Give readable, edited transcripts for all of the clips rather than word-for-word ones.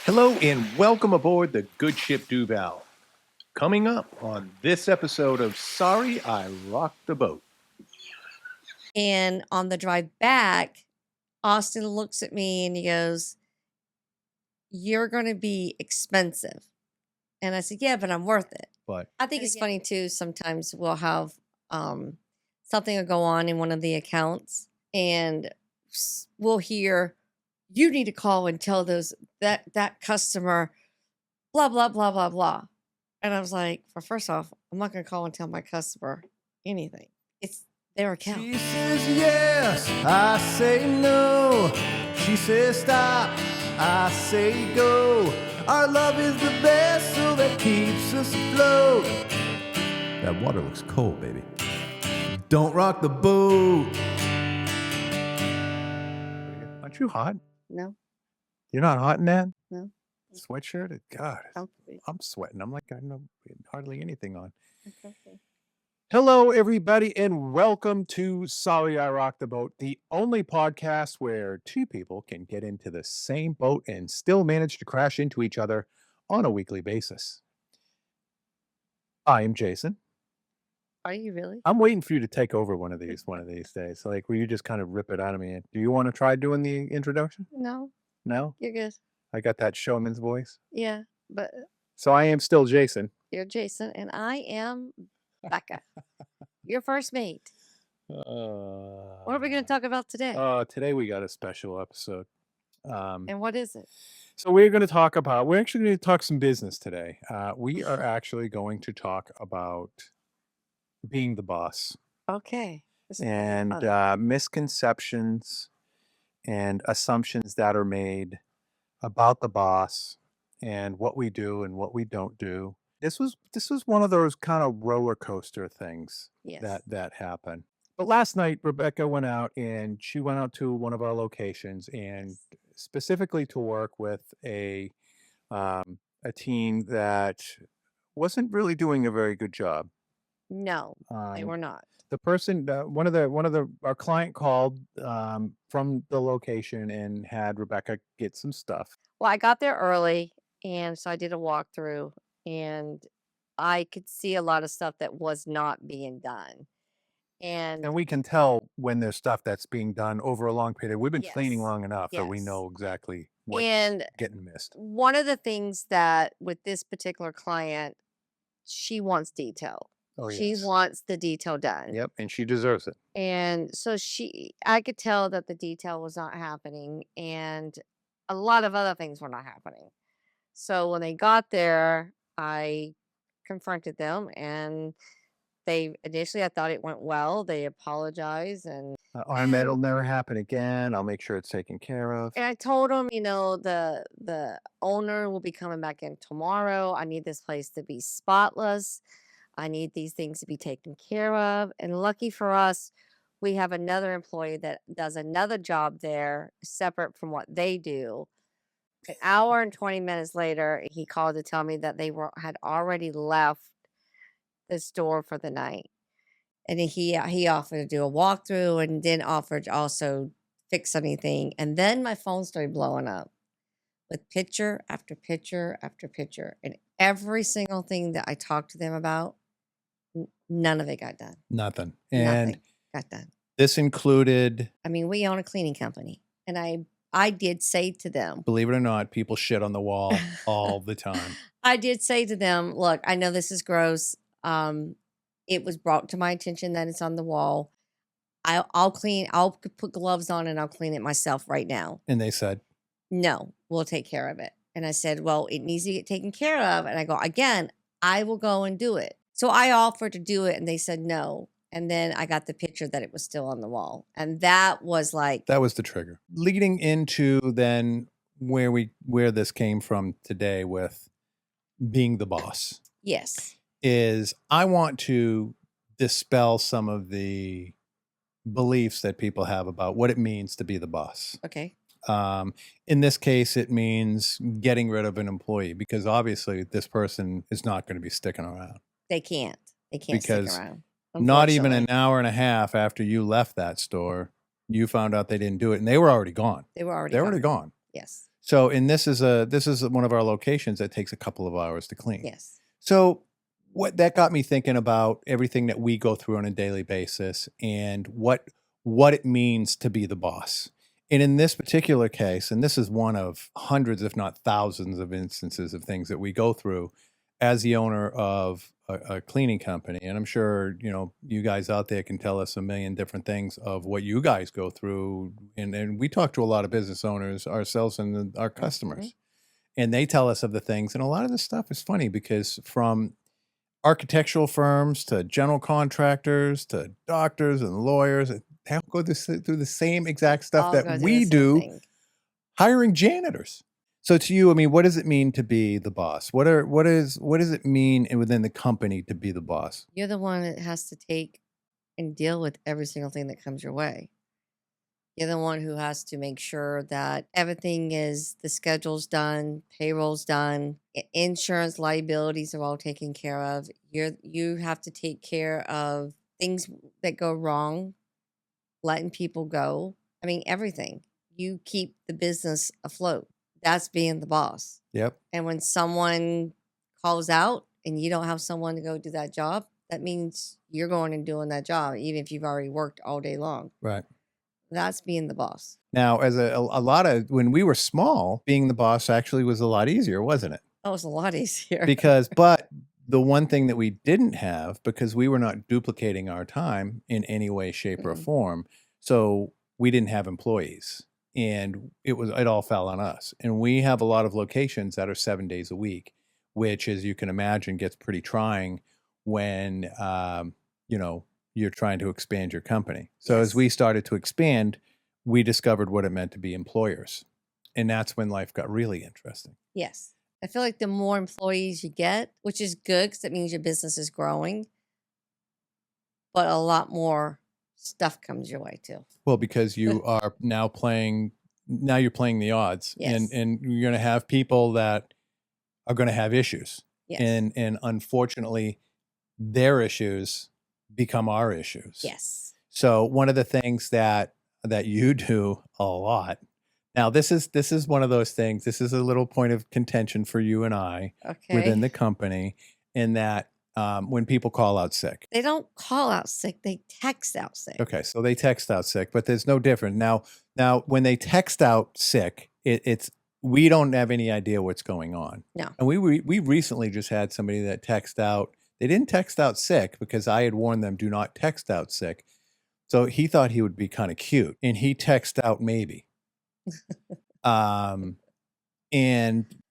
Hello and welcome aboard the Good Ship Duval. Coming up on this episode of Sorry I Rocked the Boat. And on the drive back, Austin looks at me and he goes, "You're going to be expensive." And I said, "Yeah, but I'm worth it." But I think it's funny too. Sometimes we'll have something will go on in one of the accounts, and we'll hear, "You need to call and tell that customer, blah blah blah blah blah." And I was like, "For first off, I'm not going to call and tell my customer anything. It's their account." She says yes, I say no. She says stop, I say go. Our love is the vessel that keeps us afloat. That water looks cold, baby. Don't rock the boat. aren't you hot? No, You're not hot in that no. sweatshirt? God, Comfortably. I'm sweating. I'm like I know hardly anything on. Okay. Hello, everybody, and welcome to Sorry I Rocked the Boat, the only podcast where two people can get into the same boat and still manage to crash into each other on a weekly basis. I am Jason. Are you really? I'm waiting for you to take over one of these days. Like, will you just kind of rip it out of me? Do you want to try doing the introduction? No, No? you're good. I got that showman's voice. Yeah, but So I am still Jason. you're Jason and I am Becca, your first mate. What are we going to talk about today? Today we got a special episode. And what is it? So we're actually going to talk some business today. We are actually going to talk about being the boss Okay. This is and fun. misconceptions and assumptions that are made about the boss and what we do and what we don't do. This was one of those kind of roller coaster things Yes. that happen. But last night, Rebecca went out to one of our locations and specifically to work with a team that wasn't really doing a very good job. No, they Um, were not. the person, our client called from the location and had Rebecca get some stuff. Well, I got there early and so I did a walkthrough and I could see a lot of stuff that was not being done. And And we can tell when there's stuff that's being done over a long period. We've been cleaning yes, long enough that we yes. know exactly what's And getting missed. one of the things that with this particular client, she wants detail. Oh, She yes. wants the detail done. Yep, and she deserves it. And so I could tell that the detail was not happening and a lot of other things were not happening. So when they got there, I confronted them and I thought it went well. They apologized and It'll never happen again. I'll make sure it's taken care of. And I told him, the owner will be coming back in tomorrow. I need this place to be spotless. I need these things to be taken care of. And lucky for us, we have another employee that does another job there separate from what they do. An hour and 20 minutes later, he called to tell me that had already left the store for the night. And then he offered to do a walkthrough and then offered to also fix anything. And then my phone started blowing up with picture after picture after picture. And every single thing that I talked to them about, none of it got done. Nothing. And Nothing got done. this included, I mean, we own a cleaning company. And I did say to them, believe it or not, people shit on the wall all the time. I did say to them, look, I know this is gross. It was brought to my attention that it's on the wall. I'll put gloves on and I'll clean it myself right now. And they said, No, we'll take care of it. And I said, well, it needs to get taken care of. And I go, again, I will go and do it. So I offered to do it and they said no. And then I got the picture that it was still on the wall. And that was the trigger. Leading into then where this came from today with being the boss. Yes. Is I want to dispel some of the beliefs that people have about what it means to be the boss. Okay. In this case, it means getting rid of an employee because obviously this person is not going to be sticking around. They can't because stick around. Not even an hour and a half after you left that store, you found out they didn't do it and they were already gone. They were already gone. Yes. So, and this is one of our locations that takes a couple of hours to clean. Yes. So, what that got me thinking about everything that we go through on a daily basis and what it means to be the boss. And in this particular case, and this is one of hundreds, if not thousands, of instances of things that we go through as the owner of a cleaning company. And I'm sure, you guys out there can tell us a million different things of what you guys go through. And we talk to a lot of business owners ourselves and our Mhm. customers, and they tell us of the things. And a lot of this stuff is funny because from architectural firms to general contractors to doctors and lawyers, they all go through the same exact stuff All that go through the we same do, thing. hiring janitors. So to you, I mean, what does it mean to be the boss? What does it mean within the company to be the boss? You're the one that has to take and deal with every single thing that comes your way. You're the one who has to make sure that everything is the schedule's done, payroll's done, insurance liabilities are all taken care of. You have to take care of things that go wrong, letting people go. I mean, everything. You keep the business afloat. That's being the boss. Yep. And when someone calls out and you don't have someone to go do that job, that means you're going and doing that job, even if you've already worked all day long. Right. That's being the boss. Now, as a lot of when we were small, being the boss actually was a lot easier, wasn't it? Oh, it's a lot easier. But the one thing that we didn't have, because we were not duplicating our time in any way, shape, or Mhm. form, so we didn't have employees, and it all fell on us. And we have a lot of locations that are 7 days a week, which, as you can imagine, gets pretty trying when you're trying to expand your company. So as Yes. we started to expand, we discovered what it meant to be employers, and that's when life got really interesting. Yes. I feel like the more employees you get, which is good because it means your business is growing, but a lot more stuff comes your way too. Well, because you are now you're playing the odds, Yes. and you're going to have people that are going to have issues, Yes. and unfortunately, their issues become our issues. Yes. So one of the things that you do a lot. Now, this is one of those things. This is a little point of contention for you and I within Okay. the company, in that when people call out sick. They don't call out sick, they text out sick. Okay, so they text out sick, but there's no different. Now when they text out sick, it's we don't have any idea what's going on. No. And we recently just had somebody that text out. They didn't text out sick because I had warned them, do not text out sick. So he thought he would be kind of cute, and he texted out maybe. And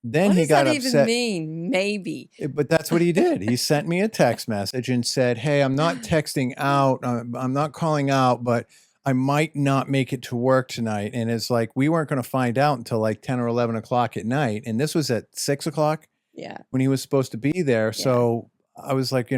then What he does got that even upset. mean? Maybe. But that's what he did. He sent me a text message and said, "Hey, I'm not texting out. I'm not calling out, but I might not make it to work tonight." And it's like we weren't going to find out until like 10 or 11 o'clock at night, and this was at 6 o'clock Yeah. when he was supposed to be there. Yeah. So I was like,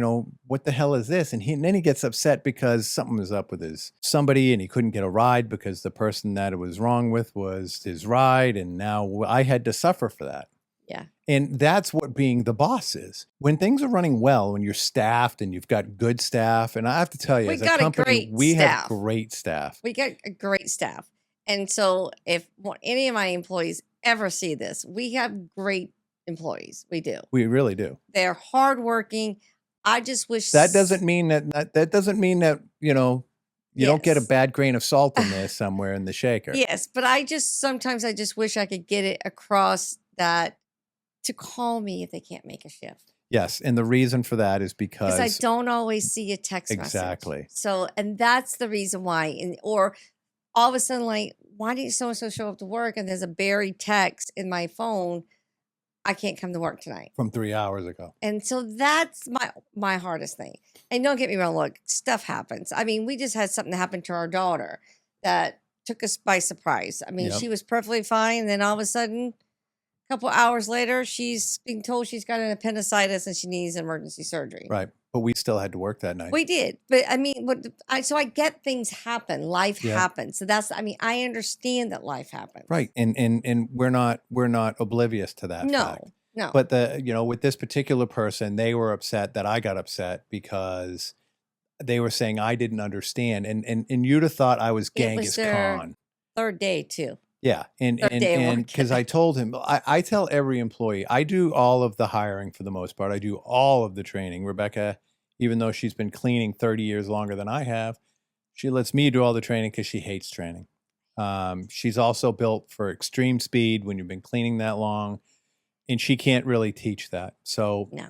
what the hell is this? And then he gets upset because something was up with somebody, and he couldn't get a ride because the person that it was wrong with was his ride, and now I had to suffer for that. Yeah. And that's what being the boss is. When things are running well, when you're staffed and you've got good staff, and I have to tell you, We as a got a company, great we have staff. great staff. We got a great staff. And so if any of my employees ever see this, we have great employees. We do. We really do. They're hardworking. I just wish That doesn't mean that doesn't mean that, you don't get a Yes. bad grain of salt in there somewhere in the shaker. Yes, but sometimes I just wish I could get it across that to call me if they can't make a shift. Yes, and the reason for that is Because I because don't always see a text Exactly. message. So, and that's the reason why. Or all of a sudden, like, why didn't so and so show up to work? And there's a buried text in my phone. I can't come to work tonight. from 3 hours ago. And so that's my hardest thing. And don't get me wrong, look, stuff happens. I mean, we just had something happen to our daughter that took us by surprise. I mean, Yep. she was perfectly fine, and then all of a sudden, a couple hours later, she's being told she's got an appendicitis and she needs emergency surgery. Right. But we still had to work that night. We did, but I mean, so I get things happen. Life Yeah. happens. So I understand that life happens. Right. And we're not oblivious to that fact. No. But with this particular person, they were upset that I got upset because they were saying I didn't understand. And you'd have thought I was It was Genghis their Khan. third day too. Yeah, and Third and day of and because working. I told him, I tell every employee, I do all of the hiring for the most part. I do all of the training. Rebecca, even though she's been cleaning 30 years longer than I have, she lets me do all the training because she hates training. She's also built for extreme speed when you've been cleaning that long, and she can't really teach that. So No.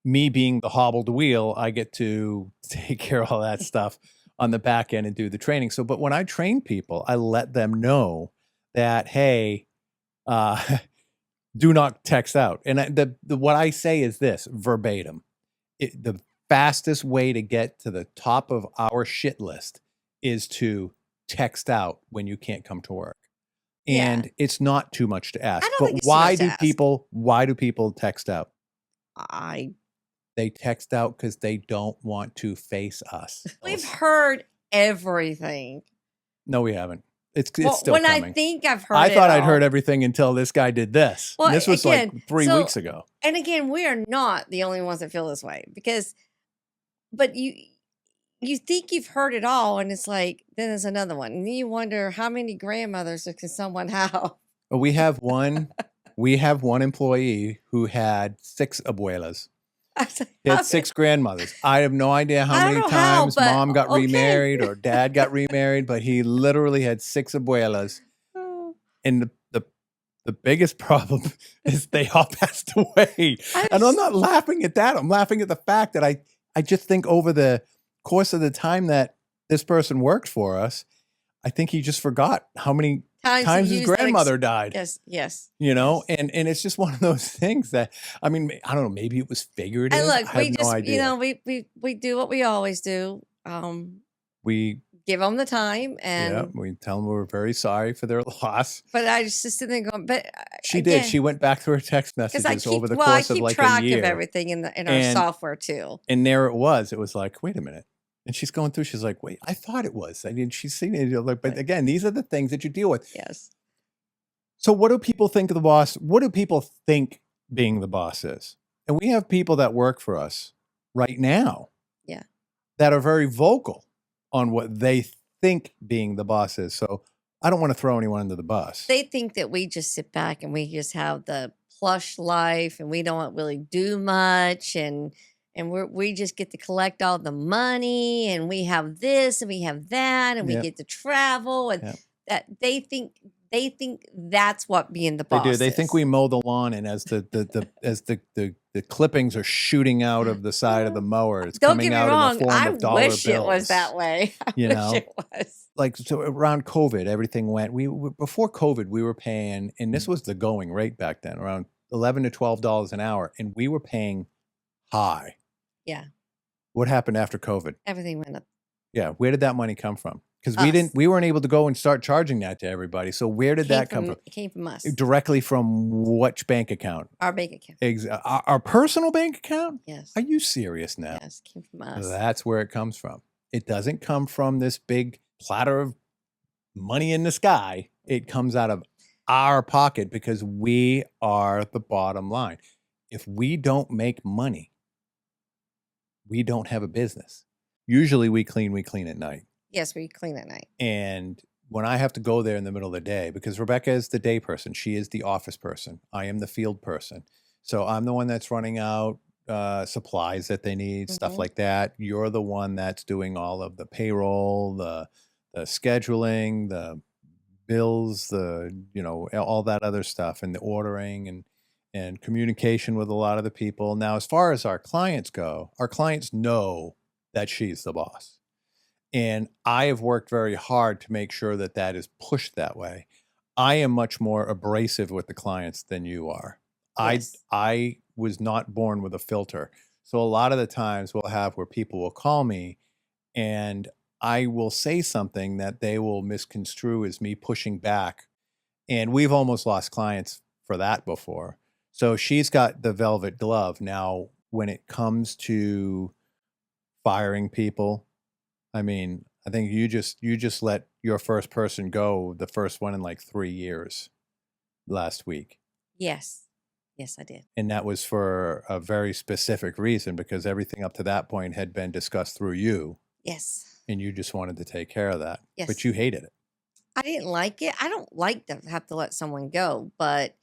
me being the hobbled wheel, I get to take care of all that stuff on the back end and do the training. So, but when I train people, I let them know that, hey, uh, do not text out. And the what I say is this verbatim: the fastest way to get to the top of our shit list is to text out when you can't come to work. Yeah. And it's not too much to I ask. don't But think it's too much to ask. why do people text out? I They text out because they don't want to face us. We've heard everything. No, we haven't. It's Well, still when I coming. think I've heard I it thought I'd all. heard everything until this guy did this. Well, And this was like again, 3 so weeks ago. and again, we are not the only ones that feel this way but you think you've heard it all, and it's like then there's another one, and then you wonder how many grandmothers can someone have. We have one employee who had 6 abuelas. I was like, He how had 6 grandmothers. I have no idea how I don't many know how, times but mom got okay. remarried or dad got remarried, but he literally had 6 abuelas. And the biggest problem is they all passed away. And I'm not laughing at that. I'm laughing at the fact that I just think over the course of the time that this person worked for us, I think he just forgot how many times his grandmother died. Yes. You know, and it's just one of those things that, I mean, I don't know, maybe it was figurative. And look, I have we no just, idea. we do what we always do. We Give them the time, and we tell them we're very sorry for their loss. but I just sit there going, but She did. She went back through her text messages over the course of like track a year. of everything in our software too. And there it was. It was like, wait a minute. And she's going through. She's like, wait, I thought it was. I mean, she's seen it. Like, but again, these are the things that you deal with. Yes. So what do people think of the boss? What do people think being the boss is? And we have people that work for us right now. Yeah. That are very vocal on what they think being the boss is. So I don't want to throw anyone under the bus. They think that we just sit back and we just have the plush life and we don't really do much and we just get to collect all the money and we have this and we have that and we get to travel and that they think that's what being the boss They do. They is. think we mow the lawn, and as the clippings are shooting out of the side of the mower, it's Don't coming get me out wrong, in the form I of dollar bills. wish it was that way. I You wish know? it was. Like, so around COVID, everything went. Before COVID, we were paying, and this was the going rate back then, around $11 to $12 an hour, and we were paying high. Yeah. What happened after COVID? Everything went up. Yeah, where did that money come from? Because we weren't able to go and start charging that to everybody. So where did that come from? It came from us. Directly from which bank account? Our bank account. Our personal bank account? Yes. Are you serious now? Yes, it came from us. That's where it comes from. It doesn't come from this big platter of money in the sky. It comes out of our pocket because we are the bottom line. If we don't make money, we don't have a business. Usually we clean at night. Yes, we clean at night. And when I have to go there in the middle of the day, because Rebecca is the day person, she is the office person, I am the field person. So I'm the one that's running out supplies that they need, stuff like that. You're the one that's doing all of the payroll, the scheduling, the bills, all that other stuff, and the ordering and communication with a lot of the people. Now, as far as our clients go, our clients know that she's the boss. And I have worked very hard to make sure that that is pushed that way. I am much more abrasive with the clients than you are. Yes. I was not born with a filter. So a lot of the times we'll have where people will call me and I will say something that they will misconstrue as me pushing back. And we've almost lost clients for that before. So she's got the velvet glove. Now, when it comes to firing people, I mean, I think you just let your first person go, the first one in like 3 years last week. Yes. Yes, I did. And that was for a very specific reason because everything up to that point had been discussed through you. Yes. And you just wanted to take care of that. Yes. But you hated it. I didn't like it. I don't like to have to let someone go, but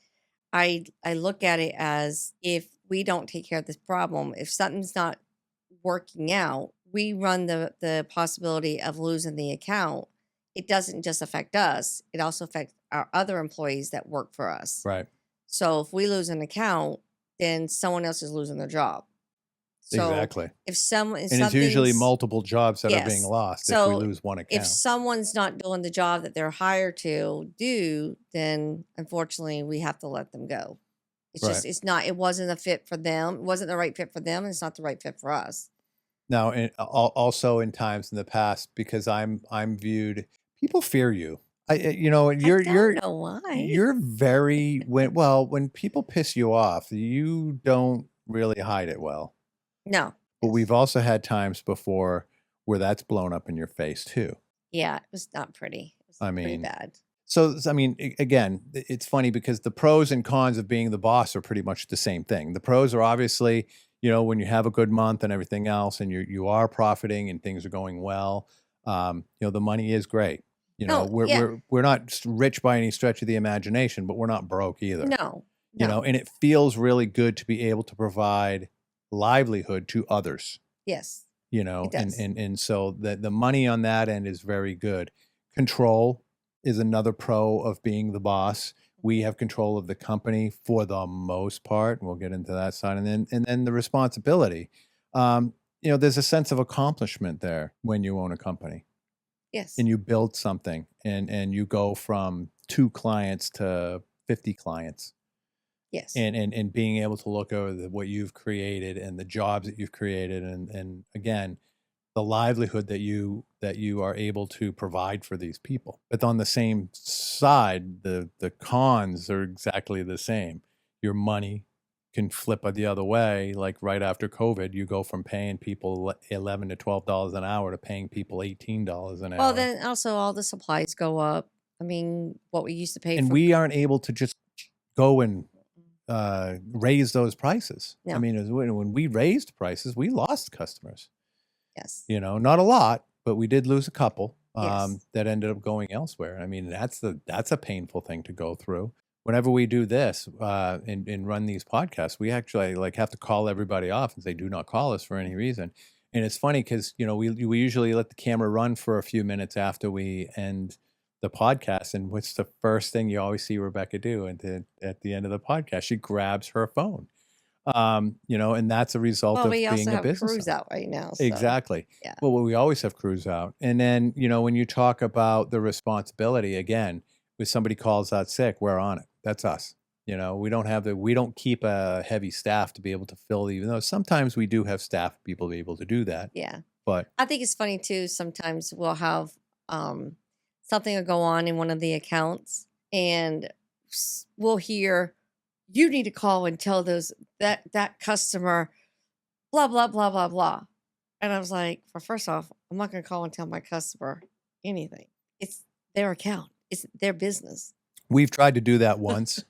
I look at it as if we don't take care of this problem, if something's not working out, we run the possibility of losing the account. It doesn't just affect us, it also affects our other employees that work for us. Right. So if we lose an account, then someone else is losing their job. So Exactly. if someone if And it's usually something's multiple jobs that are being yes. lost if we So lose one if account. someone's not doing the job that they're hired to do, then unfortunately we have to let them go. It's Right. just it wasn't a fit for them. It wasn't the right fit for them, and it's not the right fit for us. Now, and also in times in the past, because I'm viewed, people fear you. You know, I don't know why. you're very when people piss you off, you don't really hide it well. No. But Yes. we've also had times before where that's blown up in your face too. Yeah, it was not pretty. It was I pretty mean, bad. so I mean, again, it's funny because the pros and cons of being the boss are pretty much the same thing. The pros are obviously, you know, when you have a good month and everything else, and you are profiting and things are going well. You know, the money is great. You know, No, yeah. we're not rich by any stretch of the imagination, but we're not broke either. No. You know, No. and it feels really good to be able to provide livelihood to others. Yes. You know, It does. and so the money on that end is very good. Control is another pro of being the boss. We have control of the company for the most part. And we'll get into that side, and then the responsibility. You know, there's a sense of accomplishment there when you own a company Yes. and you build something, and you go from 2 clients to 50 clients, Yes. and being able to look over what you've created and the jobs that you've created, and again, the livelihood that you are able to provide for these people. But on the same side, the cons are exactly the same. Your money can flip the other way. Like right after COVID, you go from paying people $11 to $12 an hour to paying people $18 an Well, hour. then also all the supplies go up. I mean, what we used to pay And for we aren't able to just go and raise those prices. I No. mean, when we raised prices, we lost customers. Yes. You know, not a lot, but we did lose a couple Yes. that ended up going elsewhere. I mean, that's a painful thing to go through. Whenever we do this and run these podcasts, we actually like have to call everybody off and say, "Do not call us for any reason." And it's funny because you know we usually let the camera run for a few minutes after we end the podcast, and what's the first thing you always see Rebecca do? And at the end of the podcast, she grabs her phone. You know, and that's a result Well, of we also being a have business crews owner. out right now. So Exactly. yeah. Well, we always have crews out. And then, you know, when you talk about the responsibility, again, if somebody calls out sick, we're on it. That's us. You know, we don't keep a heavy staff to be able to fill, even though sometimes we do have staff people be able to do that. Yeah. But I think it's funny too. Sometimes we'll have something will go on in one of the accounts, and we'll hear, "You need to call and tell that customer, blah blah blah blah blah." And I was like, "For first off, I'm not going to call and tell my customer anything. It's their account. It's their business." we've tried to do that once.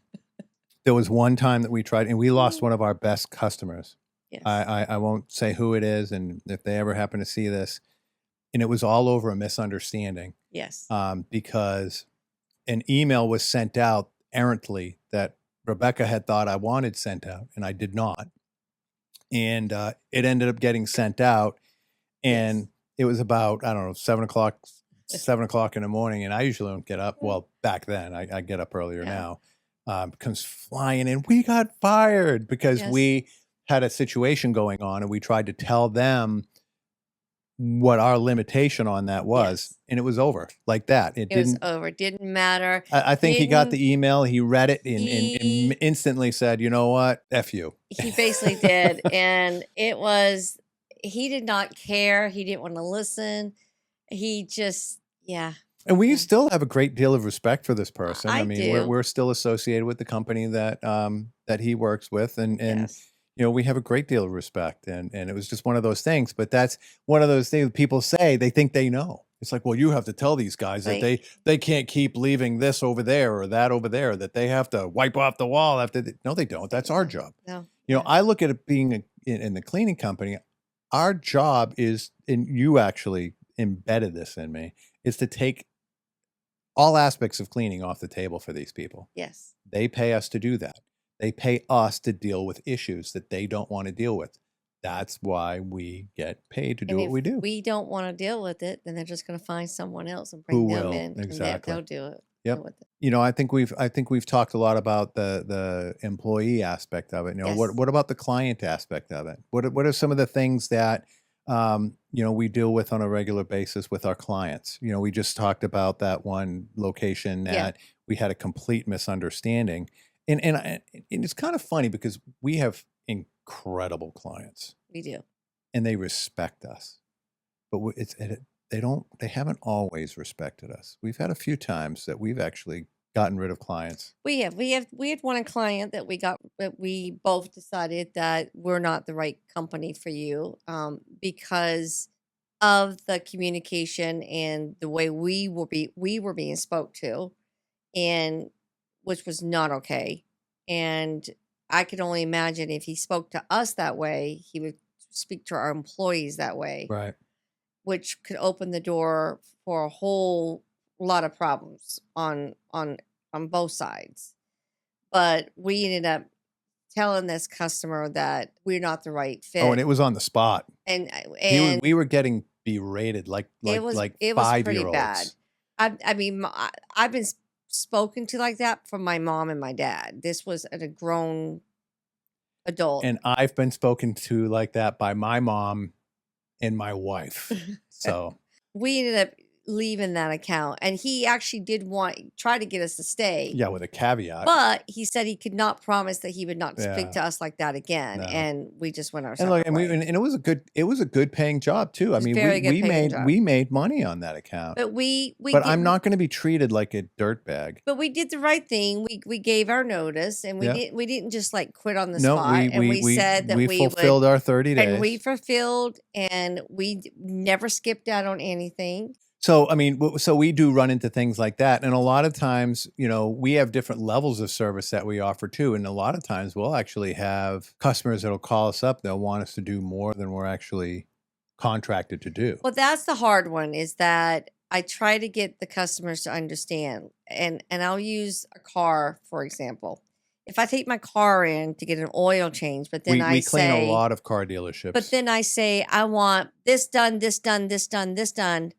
There was one time that we tried, and we lost one of our best customers. Yes. I won't say who it is, and if they ever happen to see this, and it was all over a misunderstanding. Yes. Because an email was sent out errantly that Rebecca had thought I wanted sent out, and I did not. And it ended up getting sent out, and Yes. it was about, I don't know, 7 o'clock in the morning, and I usually don't get up. Well, back then, I get up earlier Yeah. now. Comes flying in. We got fired because Yes. we had a situation going on, and we tried to tell them what our limitation on that was, Yes. and it was over like that. It was over. It didn't matter. I think he got Didn't the email, he read it, and he instantly said, "You know what? F you." he basically did, and it was he did not care. He didn't want to listen. He just yeah. And we Yeah. still have a great deal of respect for this person. I I mean, we're do. still associated with the company that that he works with, and Yes. you know, we have a great deal of respect, and it was just one of those things. But that's one of those things people say they think they know. It's like, well, you have to tell these guys that Like they can't keep leaving this over there or that over there, that they have to wipe off the wall after. No, they don't. That's our no, job. no. You know, Yeah. I look at it being in the cleaning company. Our job is, and you actually embedded this in me, is to take all aspects of cleaning off the table for these people. Yes. They pay us to do that. They pay us to deal with issues that they don't want to deal with. That's why we get paid to do And what if we do. we don't want to deal with it, then they're just going to find someone else and Who bring them will? in, and Exactly. they'll do it. Yep. Deal with it. You know, I think we've talked a lot about the employee aspect of it. You know, Yes. what about the client aspect of it? What are some of the things that you know, we deal with on a regular basis with our clients? You know, we just talked about that one location Yeah. that we had a complete misunderstanding, and it's kind of funny because we have incredible clients We do. and they respect us, but they haven't always respected us. We've had a few times that we've actually gotten rid of clients. We had one client that we both decided that we're not the right company for you, because of the communication and the way we were being spoke to, and which was not okay. And I could only imagine if he spoke to us that way, he would speak to our employees that way, Right. which could open the door for a whole lot of problems on both sides. But we ended up telling this customer that we're not the right fit. Oh, and it was on the spot. and We were getting berated like it was pretty 5-year-olds. bad. I mean, I've been spoken to like that from my mom and my dad. This was a grown adult. And I've been spoken to like that by my mom and my wife. So we ended up leaving that account, and he actually try to get us to stay. yeah, with a caveat. But he said he could not promise that he would not Yeah. speak to us like that again, No. and we just went our And separate like, and ways. it was a good paying job too. I was mean, very good paying job. we made money on that account. But But I'm not going to be treated like a dirtbag. But we did the right thing. We gave our notice, and Yeah. we didn't just like quit on the No, spot. And we said that we we fulfilled would, our 30 days. and we fulfilled, and we never skipped out on anything. So, I mean, so we do run into things like that. And a lot of times, you know, we have different levels of service that we offer too. And a lot of times we'll actually have customers that'll call us up. They'll want us to do more than we're actually contracted to do. Well, that's the hard one, is that I try to get the customers to understand. And I'll use a car, for example. If I take my car in to get an oil change, but then we clean say, a lot of car dealerships. but then I say, I want this done, this done, this done, this done,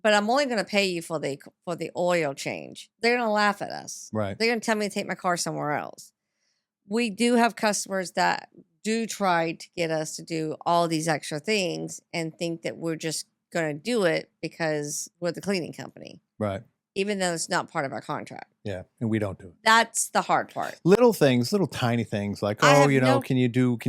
but I'm only going to pay you for the oil change. They're going to laugh at us. Right. They're going to tell me to take my car somewhere else. We do have customers that do try to get us to do all these extra things and think that we're just going to do it because we're the cleaning company, Right. even though it's not part of our contract. Yeah. And we don't do it. That's the hard part. Little things, little tiny things like, I oh, have you know, no- can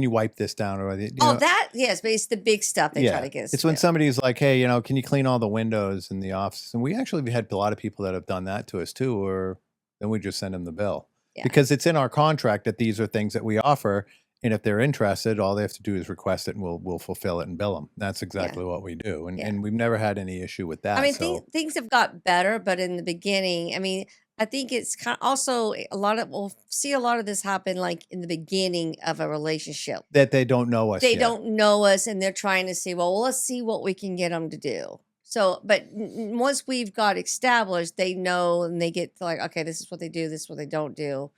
you wipe this down? Or, you Oh, know, that, yes, but it's the big stuff they try to get us It's to when do. somebody's like, hey, you know, can you clean all the windows in the office? And we actually have had a lot of people that have done that to us too, or then we just send them the bill. Yeah. Because it's in our contract that these are things that we offer. And if they're interested, all they have to do is request it and we'll fulfill it and bill them. That's exactly what we do. And, Yeah. and we've never had any issue with that. I mean, So things have got better, but in the beginning, I mean, I think it's kind of also we'll see a lot of this happen like in the beginning of a relationship. that they don't know us They yet. don't know us, and they're trying to say, well, let's see what we can get them to do. So, but once we've got established, they know, and they get to like, okay, this is what they do, this is what they don't do.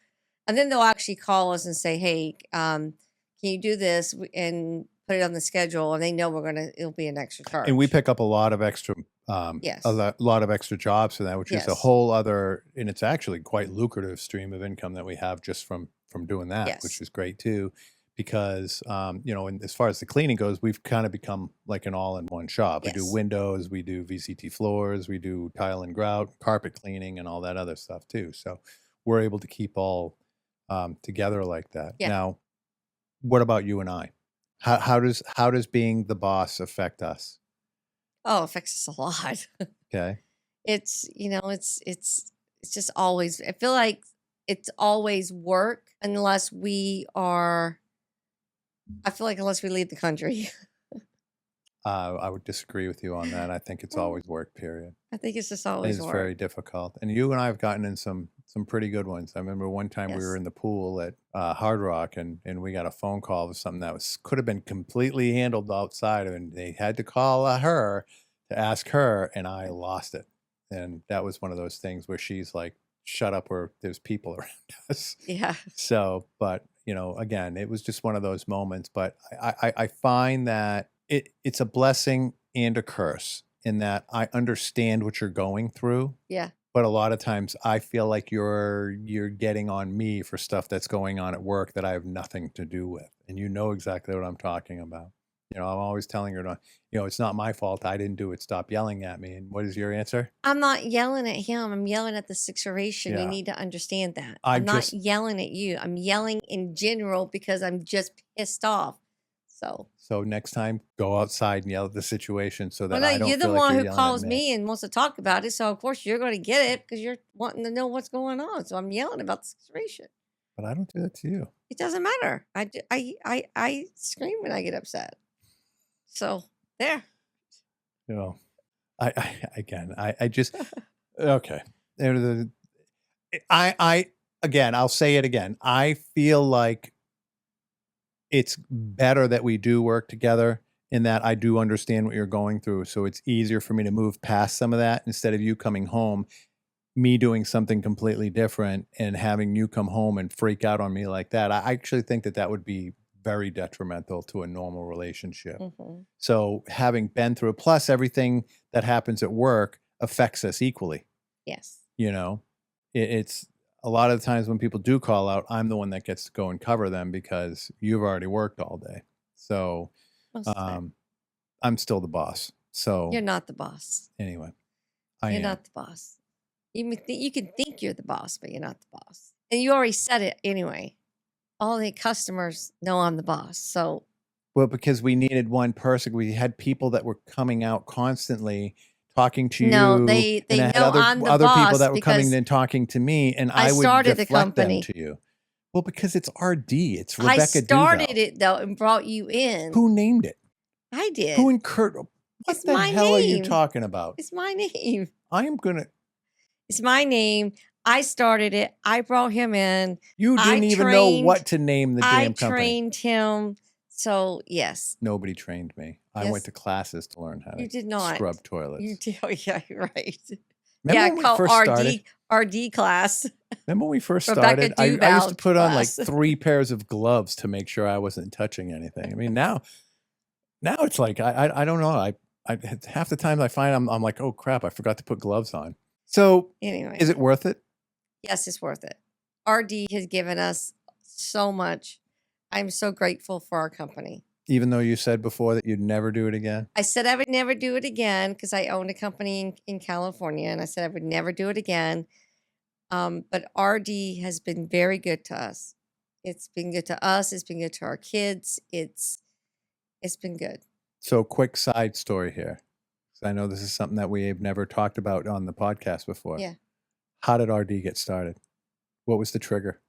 And then they'll actually call us and say, hey, can you do this and put it on the schedule? And they know it'll be an extra charge. And we pick up a lot of extra, Yes. a lot of extra jobs for that, which is a Yes. whole other, and it's actually quite lucrative stream of income that we have just from doing that, Yes. which is great too, because you know, and as far as the cleaning goes, we've kind of become like an all-in-one shop. We do Yes. windows, we do VCT floors, we do tile and grout, carpet cleaning, and all that other stuff too. So we're able to keep all together like that. Yeah. Now, what about you and I? How does being the boss affect us? Oh, it affects us a lot. Okay. It's, it's just always, I feel like it's always work unless I feel like unless we leave the country. I would disagree with you on that. I think it's always work, period. I think it's just It always is work. very difficult. And you and I have gotten in some pretty good ones. I remember one time we Yes. were in the pool at Hard Rock and we got a phone call of something that could have been completely handled outside and they had to call her to ask her and I lost it. And that was one of those things where she's like, shut up, or there's people around us. Yeah. So, but again, it was just one of those moments. But I find that it's a blessing and a curse in that I understand what you're going through. Yeah. But a lot of times I feel like you're getting on me for stuff that's going on at work that I have nothing to do with. And you know exactly what I'm talking about. I'm always telling her, it's not my fault. I didn't do it. Stop yelling at me. And what is your answer? I'm not yelling at him. I'm yelling at the situation. You Yeah. need to understand that. I I'm not just- yelling at you. I'm yelling in general because I'm just pissed off. So next time, go outside and yell at the situation so that Well, I no, don't you're the feel like one you're who yelling at calls me and wants to talk about it. So of course you're going to get it because you're wanting to know what's going on. So I'm yelling about the situation. But I don't do that to you. It doesn't matter. I scream when I get upset. So there. I just okay. Again, I'll say it again. I feel like it's better that we do work together in that I do understand what you're going through. So it's easier for me to move past some of that instead of you coming home, me doing something completely different and having you come home and freak out on me like that. I actually think that would be very detrimental to a normal relationship. Mhm. So having been through, plus everything that happens at work affects us equally. Yes. It's a lot of the times when people do call out, I'm the one that gets to go and cover them because you've already worked all day. So Most of it. I'm still the boss. So You're not the boss. anyway, You're am. not the boss. You can think you're the boss, but you're not the boss. And you already said it anyway. All the customers know I'm the boss. So Well, because we needed one person. We had people that were coming out constantly talking to no, you. they and I had know I'm the other boss people that were coming because in talking to me, and I I would started the deflect them company. to you. Well, because it's RD. It's I Rebecca started Duval. it though and brought you in. Who named it? I did. Who incurred? What It's the my hell are you name. talking about? It's my name. I am gonna. It's my name. I started it. I brought him in. You I didn't even know trained- what to name the I damn company. trained him. So yes, Nobody trained me. I Yes. went to classes to learn how to you did not. scrub toilets. You did. Oh, yeah, you're right. Remember yeah, when we called first RD started? RD class. Remember when we first Rebecca started? I used to Duval put on like class. 3 pairs of gloves to make sure I wasn't touching anything. I mean, now it's like I don't know. I half the time I find I'm like, oh crap, I forgot to put gloves on. So Anyway, is it worth it? yes, it's worth it. RD has given us so much. I'm so grateful for our company. Even though you said before that you'd never do it again? I said I would never do it again because I owned a company in California, and I said I would never do it again. But RD has been very good to us. It's been good to us. It's been good to our kids. It's been good. So quick side story here. 'Cause I know this is something that we've never talked about on the podcast before. Yeah. How did RD get started? What was the trigger?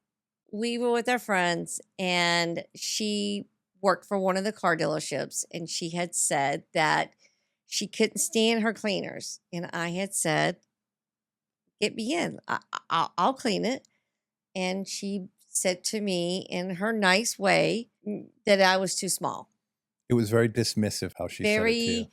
We were with our friends, and she worked for one of the car dealerships, and she had said that she couldn't stand her cleaners. And I had said, get me in. I'll clean it. And she said to me in her nice way that I was too small. It was very dismissive how she said it to you.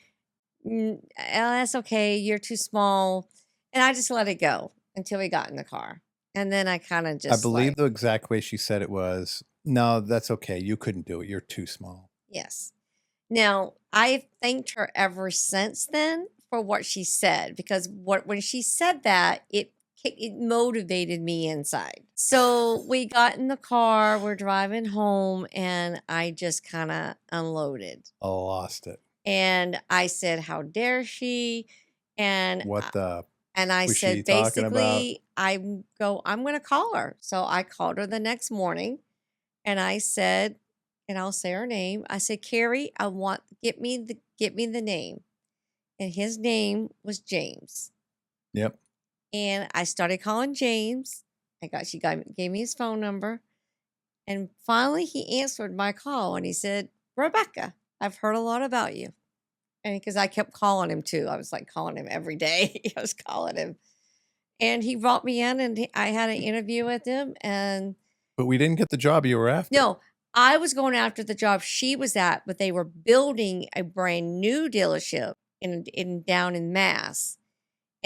Oh, that's okay. You're too small. And I just let it go until we got in the car. And then I kind of just I believe like, the exact way she said it was, no, that's okay. You couldn't do it. You're too small. yes. Now, I've thanked her ever since then for what she said, because when she said that, it motivated me inside. So we got in the car, we're driving home, and I just kind of unloaded. I lost it. And I said, how dare she? And What the? and I was she said, talking about? basically, I'm going to call her. So I called her the next morning, and I said, and I'll say her name. I said, Carrie, get me the name. And his name was James. Yep. And I started calling James. She gave me his phone number. And finally he answered my call, and he said, Rebecca, I've heard a lot about you. And because I kept calling him too. I was like calling him every day. I was calling him. And he brought me in, and I had an interview with him. But we didn't get the job you were after. No, I was going after the job she was at, but they were building a brand new dealership down in Mass.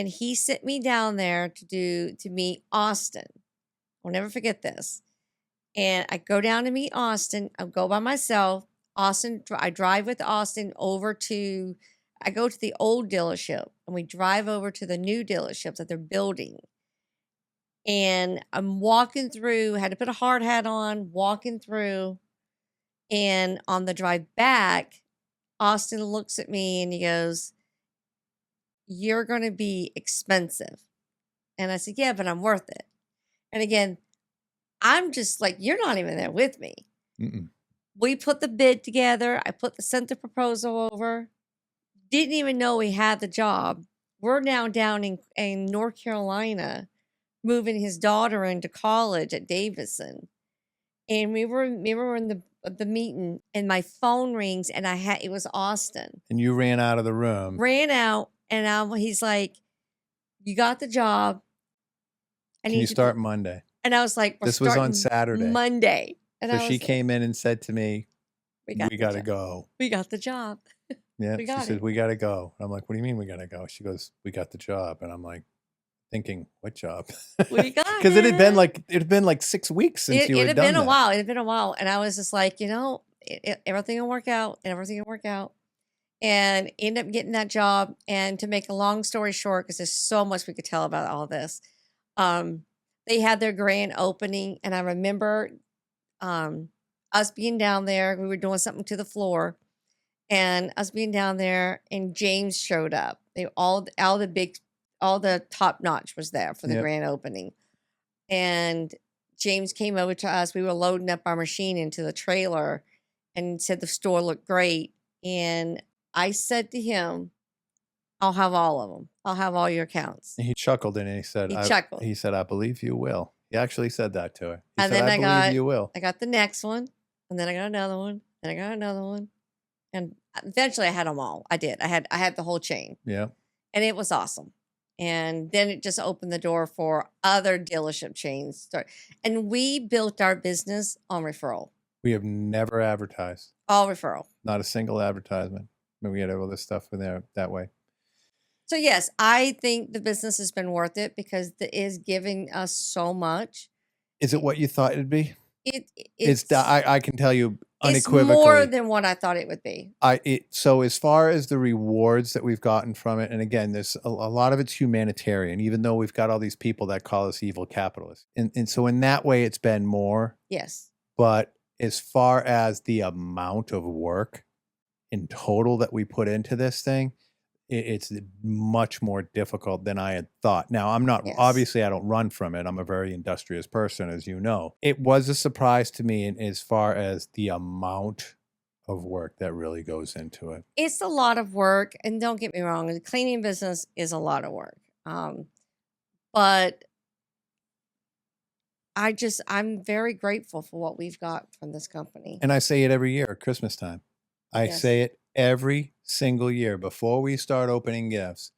and he sent me down there to meet Austin. I'll never forget this. And I go down to meet Austin. I go by myself. I drive with Austin over to, I go to the old dealership and we drive over to the new dealership that they're building. And I'm walking through, had to put a hard hat on, walking through. And on the drive back, Austin looks at me and he goes, "You're going to be expensive." And I said, "Yeah, but I'm worth it." And again, I'm just like, you're not even there with me. Mm-mm. We put the bid together. I sent the proposal over. Didn't even know we had the job. We're now down in North Carolina, moving his daughter into college at Davidson. And we were in the meeting, and my phone rings, and it was Austin. And you ran out of the room. Ran out, and he's like, "You got the job. Can you start Monday?" And I was like, this was on Saturday. Monday. And so she came in and said to me, we got to go. We got the job. Yeah. She said, "We got to go." And I'm like, "What do you mean we got to go?" She goes, "We got the job." And I'm like, thinking, what job? We got Because it had been like 6 weeks since you had done that. It had been a while. And I was just like, everything will work out. And everything will work out. And end up getting that job. And to make a long story short, because there's so much we could tell about all this, they had their grand opening. And I remember us being down there. We were doing something to the floor. And us being down there, and James showed up. All the top notch was there for the grand opening. And James came over to us. We were loading up our machine into the trailer and said the store looked great. And I said to him, "I'll have all of them. I'll have all your accounts." And he chuckled and he said, he said, "I believe you will." He actually said that to her. He said, "I believe you will." I got the next one, and then I got another one, and I got another one. And eventually I had them all. I did. I had the whole chain. Yeah. And it was awesome. And then it just opened the door for other dealership chains. And we built our business on referral. We have never advertised. All referral. Not a single advertisement. I mean, we had all this stuff in there that way. So yes, I think the business has been worth it because it is giving us so much. Is it what you thought it'd be? It's I can tell you unequivocally. It's more than what I thought it would be. So as far as the rewards that we've gotten from it, and again, there's a lot of it's humanitarian, even though we've got all these people that call us evil capitalists. And so in that way, it's been more. Yes. But as far as the amount of work in total that we put into this thing, it's much more difficult than I had thought. Now, I'm not, obviously I don't run from it. I'm a very industrious person, as you know. It was a surprise to me as far as the amount of work that really goes into it. It's a lot of work. And don't get me wrong, the cleaning business is a lot of work. But I'm very grateful for what we've got from this company. And I say it every year at Christmas time. I say it every single year before we start opening gifts.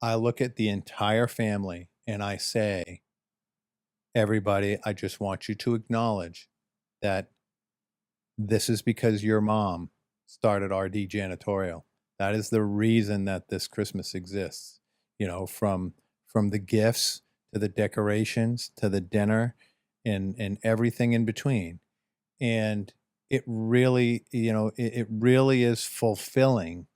I look at the entire family and I say, everybody, I just want you to acknowledge that this is because your mom started RD Janitorial. That is the reason that this Christmas exists. From the gifts to the decorations to the dinner and everything in between. And it really, it really is fulfilling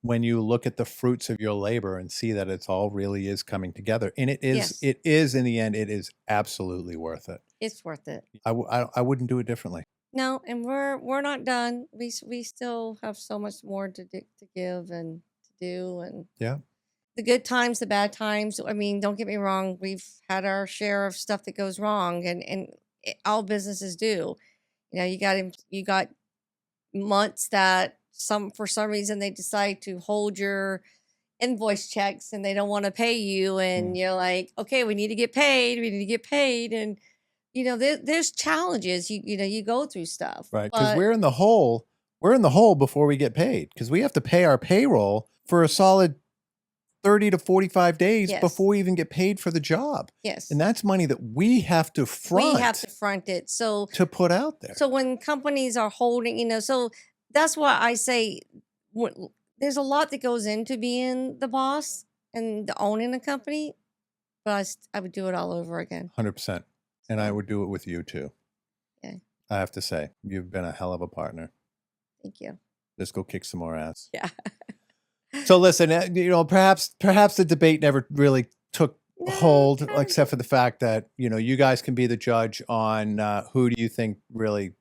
when you look at the fruits of your labor and see that it's all really is coming together. And it is in the end, it is absolutely worth it. It's worth it. I wouldn't do it differently. No, and we're not done. We still have so much more to give and to do, and the good times, the bad times. I mean, don't get me wrong. We've had our share of stuff that goes wrong, and all businesses do. You got months that for some reason they decide to hold your invoice checks and they don't want to pay you, and you're like, okay, we need to get paid, and there's challenges. You go through stuff, right? Because we're in the hole before we get paid, because we have to pay our payroll for a solid 30 to 45 days before we even get paid for the job. Yes. And that's money that we have to front. We have to front it. So to put out there. So when companies are holding, so that's why I say there's a lot that goes into being the boss. and the owning the company, but I would do it all over again. 100%. And I So, would do it with you too. yeah. I have to say, you've been a hell of a partner. Thank you. Let's go kick some more ass. Yeah. So listen, perhaps the debate never really took No, hold, not except for the fact that you guys can be the judge on who do you think really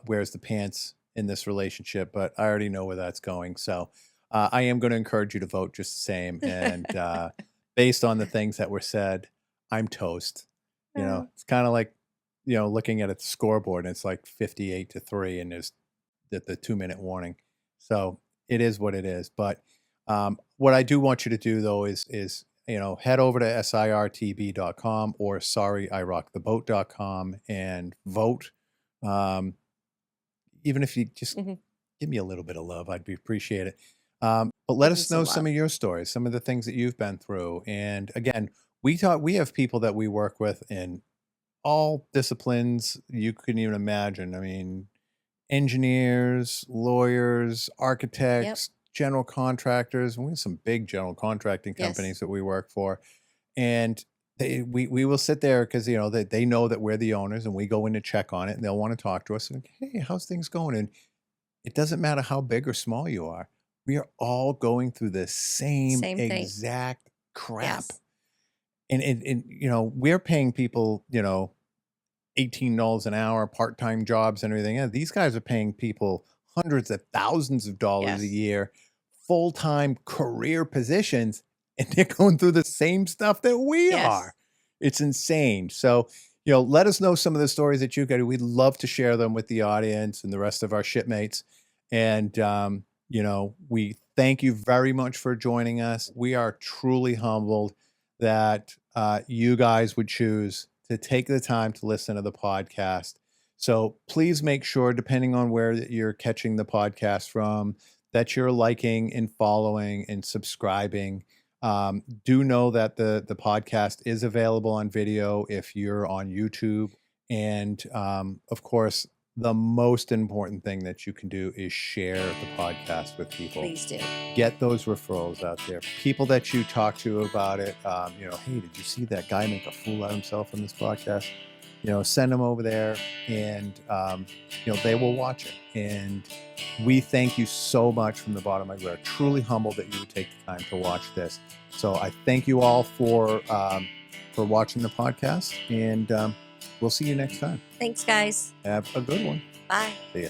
wears the pants in this relationship. But I already know where that's going, so I am going to encourage you to vote just the same. And based on the things that were said, I'm toast. It's kind of like looking at a scoreboard and it's like 58-3, and there's the 2-minute warning. So it is what it is. But what I do want you to do though is head over to sirtb.com or sorryirocktheboat.com and vote. Even if you just give me a little bit of love, I'd appreciate it. But let Give me us know some some love. of your stories, some of the things that you've been through. And again, we have people that we work with in all disciplines you couldn't even imagine. I mean, engineers, lawyers, Yep. architects, general contractors. We have some big general contracting Yes. companies that we work for. And we will sit there because they know that we're the owners, and we go in to check on it, and they'll want to talk to us and, hey, how's things going? And it doesn't matter how big or small you are. We are all going through the same Same thing. exact crap. Yes. And we're paying people, $18 an hour, part-time jobs and everything. And these guys are paying people hundreds of thousands of dollars a Yes. year, full-time career positions, and they're going through the same stuff that we Yes. are. It's insane. So, let us know some of the stories that you got. We'd love to share them with the audience and the rest of our shipmates. And, we thank you very much for joining us. We are truly humbled that you guys would choose to take the time to listen to the podcast. So please make sure, depending on where you're catching the podcast from, that you're liking and following and subscribing. Do know that the podcast is available on video if you're on YouTube. And of course, the most important thing that you can do is share the podcast with people. Please do. Get those referrals out there. People that you talk to about it, hey, did you see that guy make a fool out of himself on this podcast? Send them over there, and they will watch it. And we thank you so much from the bottom of our heart. We're truly humbled that you would take the time to watch this. So I thank you all for watching the podcast, and we'll see you next time. Thanks, guys. Have a good one. Bye. See ya.